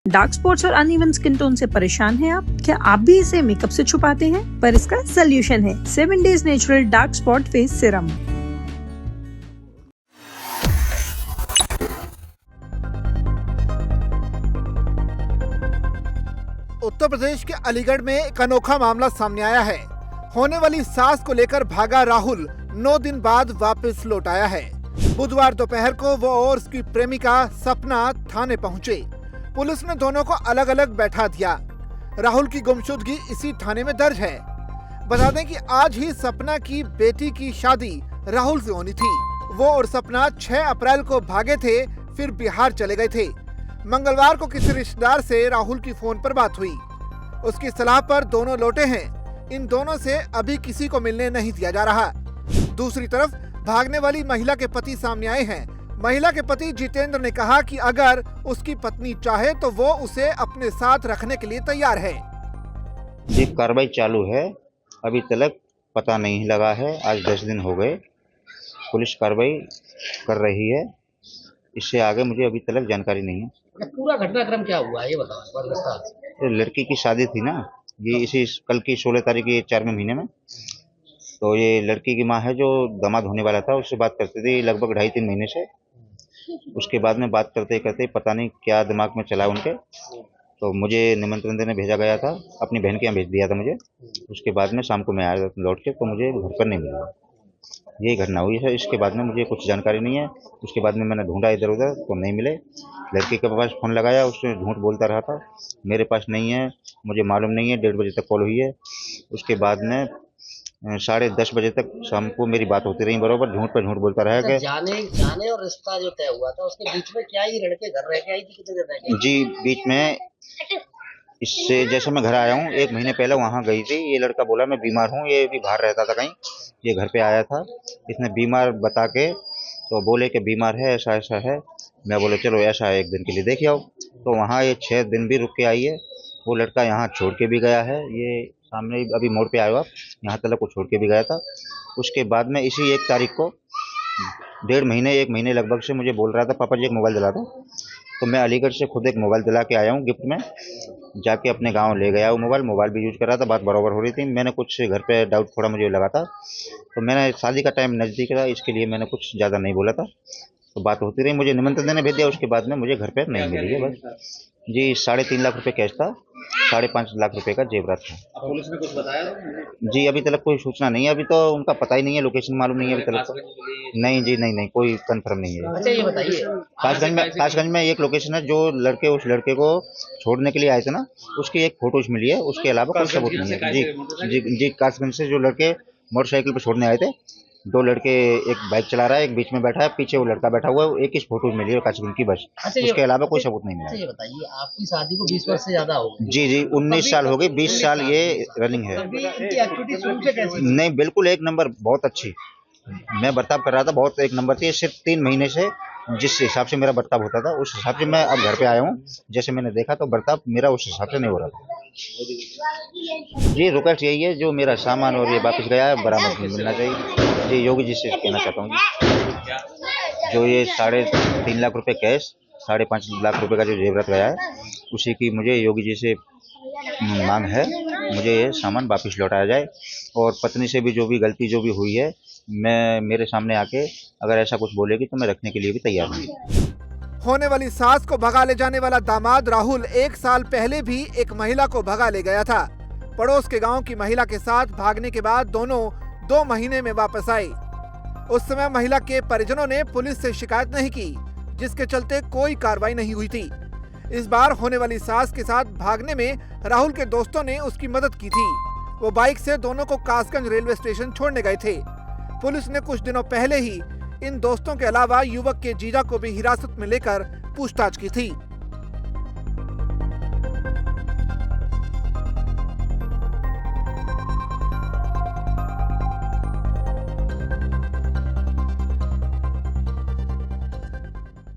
Dark spots और uneven skin tone से परेशान हैं आप? क्या आप भी इसे मेकअप से छुपाते हैं? पर इसका सोल्यूशन है 7 days natural dark spot face serum. Uttar Pradesh के अलीगढ़ में एक अनोखा मामला सामने आया है। होने वाली सास को लेकर भागा राहुल 9 दिन बाद वापस लौट आया है। बुधवार दोपहर को वो और उसकी प्रेमिका सपना थाने पहुंचे। पुलिस ने दोनों को अलग अलग बैठा दिया। राहुल की गुमशुदगी इसी थाने में दर्ज है। बता दें कि आज ही सपना की बेटी की शादी राहुल से होनी थी। वो और सपना 6 अप्रैल को भागे थे, फिर बिहार चले गए थे। मंगलवार को किसी रिश्तेदार से राहुल की फोन पर बात हुई। उसकी सलाह पर दोनों लौटे हैं। इन दोनों से अभी किसी को मिलने नहीं दिया जा रहा। दूसरी तरफ भागने वाली महिला के पति सामने आए हैं। महिला के पति जितेंद्र ने कहा कि अगर उसकी पत्नी चाहे तो वो उसे अपने साथ रखने के लिए तैयार है। जी, कार्रवाई चालू है। अभी तक पता नहीं लगा है। आज 10 दिन हो गए। पुलिस कार्रवाई कर रही है। इससे आगे मुझे अभी तक जानकारी नहीं है। पूरा घटनाक्रम क्या हुआ ये बताओ विस्तार से। लड़की की शादी थी ना, ये इसी कल की 16 तारीख के 4वें महीने में। तो ये लड़की की माँ है जो दामाद होने वाला था, उससे बात करती थी लगभग 2.5-3 महीने से। उसके बाद में बात करते करते पता नहीं क्या दिमाग में चला उनके, तो मुझे निमंत्रण देने भेजा गया था। अपनी बहन के यहाँ भेज दिया था मुझे। उसके बाद में शाम को मैं आया लौट के, तो मुझे घर पर नहीं मिला। यही घटना हुई है। इसके बाद में मुझे कुछ जानकारी नहीं है। उसके बाद में मैंने ढूंढा इधर उधर तो नहीं मिले। लड़के के पास फ़ोन लगाया, उसने झूठ बोलता रहा था, मेरे पास नहीं है, मुझे मालूम नहीं है। 1:30 बजे तक कॉल हुई है। उसके बाद में 10:30 बजे तक शाम को मेरी बात होती रही बराबर। झूठ पर झूठ बोलता रहा कि जाने और रिश्ता जो तय हुआ था उसके बीच में क्या ही लड़के घर रह के आई थी, कितने दिन रह के? जी, बीच में इससे जैसे मैं घर आया हूँ 1 महीने पहले वहाँ गई थी। ये लड़का बोला मैं बीमार हूँ, ये भी बाहर रहता था कहीं, ये घर पे आया था। इसने बीमार बता के तो बोले कि बीमार है, ऐसा ऐसा है। मैं बोले चलो ऐसा है, 1 दिन के लिए देख आओ। तो वहाँ ये 6 दिन भी रुक के आई है। वो लड़का यहाँ छोड़ के भी गया है। ये सामने अभी मोड़ पे आया हुआ, यहाँ तक को छोड़ के भी गया था। उसके बाद में इसी 1 तारीख को 1.5 महीने लगभग से मुझे बोल रहा था पापा जी एक मोबाइल दिला दो। तो मैं अलीगढ़ से खुद एक मोबाइल दिला के आया हूँ गिफ्ट में। जाके अपने गांव ले गया वो मोबाइल भी यूज कर रहा था। बात बराबर हो रही थी। मैंने कुछ घर पे डाउट थोड़ा मुझे लगा था, तो मैंने शादी का टाइम नज़दीक था, इसके लिए मैंने कुछ ज़्यादा नहीं बोला था। तो बात होती रही। मुझे निमंत्रण देने भेज दिया। उसके बाद में मुझे घर पे नहीं मिली है बस। जी, 3.5 लाख रुपए कैश था, 5.5 लाख रुपए का जेवरात था। पुलिस ने कुछ बताया? जी, अभी तक कोई सूचना नहीं है। अभी तो उनका पता ही नहीं है, लोकेशन मालूम नहीं है अभी तक। नहीं जी, नहीं कोई कंफर्म नहीं है। अच्छा ये बताइए, कासगंज में एक लोकेशन है जो उस लड़के को छोड़ने के लिए आए थे ना, उसकी एक फोटोज मिली है। उसके अलावा कोई सबूत नहीं है। जी, कासगंज से जो लड़के मोटरसाइकिल पर छोड़ने आए थे, 2 लड़के, एक बाइक चला रहा है, एक बीच में बैठा है, पीछे वो लड़का बैठा हुआ है। एक ही फोटो मिली है कासगंज की बस। उसके अलावा कोई सबूत नहीं मिला। ये बताइए, आपकी शादी को 20 वर्ष से ज्यादा हो गए? जी, 19 साल हो गए। 20 साल ये रनिंग है। नहीं, बिल्कुल 1 नंबर, बहुत अच्छी। मैं बर्ताव कर रहा था, बहुत 1 नंबर थी। सिर्फ 3 महीने से जिस हिसाब से मेरा बर्ताव होता था उस हिसाब से मैं अब घर पे आया हूँ। जैसे मैंने देखा तो बर्ताव मेरा उस हिसाब से नहीं हो रहा था। जी, रिक्वेस्ट यही है, जो मेरा सामान और ये वापस गया है बरामद मिलना चाहिए। जी, योगी जी से कहना चाहता हूँ जी, जो ये 3.5 लाख रुपए कैश, 5.5 लाख रुपए का जो जेवरात गया है, उसी की मुझे योगी जी से मांग है। मुझे ये सामान वापस लौटाया जाए। और पत्नी से भी जो भी गलती जो भी हुई है, मैं मेरे सामने आके अगर ऐसा कुछ बोलेगी तो मैं रखने के लिए भी तैयार हूँ। होने वाली सास को भगा ले जाने वाला दामाद राहुल 1 साल पहले भी एक महिला को भगा ले गया था। पड़ोस के गांव की महिला के साथ भागने के बाद दोनों 2 महीने में वापस आए। उस समय महिला के परिजनों ने पुलिस से शिकायत नहीं की, जिसके चलते कोई कार्रवाई नहीं हुई थी। इस बार होने वाली सास के साथ भागने में राहुल के दोस्तों ने उसकी मदद की थी। वो बाइक से दोनों को कासगंज रेलवे स्टेशन छोड़ने गए थे। पुलिस ने कुछ दिनों पहले ही इन दोस्तों के अलावा युवक के जीजा को भी हिरासत में लेकर पूछताछ की थी।